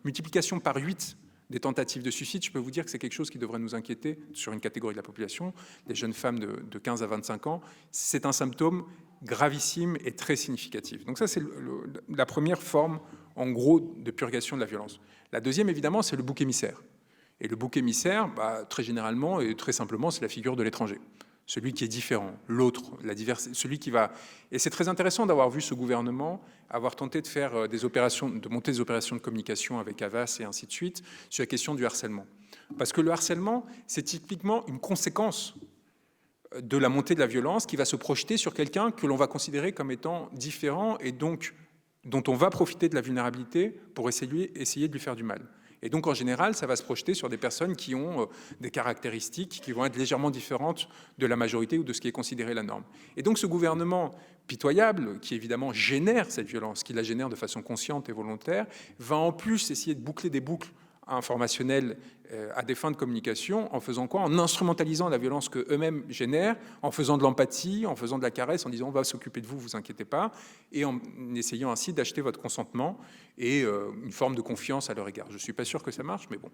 Multiplication par 8 des tentatives de suicide, je peux vous dire que c'est quelque chose qui devrait nous inquiéter sur une catégorie de la population, les jeunes femmes de 15 à 25 ans. C'est un symptôme gravissime et très significatif. Donc ça, c'est la première forme, en gros, de purgation de la violence. La deuxième, évidemment, c'est le bouc émissaire. Et le bouc émissaire, très généralement et très simplement, c'est la figure de l'étranger. Celui qui est différent, l'autre, celui qui va... Et c'est très intéressant d'avoir vu ce gouvernement avoir tenté de faire des opérations, de monter des opérations de communication avec Havas et ainsi de suite sur la question du harcèlement. Parce que le harcèlement, c'est typiquement une conséquence de la montée de la violence qui va se projeter sur quelqu'un que l'on va considérer comme étant différent et donc dont on va profiter de la vulnérabilité pour essayer de lui faire du mal. Et donc, en général, ça va se projeter sur des personnes qui ont des caractéristiques qui vont être légèrement différentes de la majorité ou de ce qui est considéré la norme. Et donc, ce gouvernement pitoyable, qui évidemment génère cette violence, qui la génère de façon consciente et volontaire, va en plus essayer de boucler des boucles informationnelles à des fins de communication, en faisant quoi? En instrumentalisant la violence qu'eux-mêmes génèrent, en faisant de l'empathie, en faisant de la caresse, en disant on va s'occuper de vous, vous inquiétez pas, et en essayant ainsi d'acheter votre consentement et une forme de confiance à leur égard. Je ne suis pas sûr que ça marche, mais bon.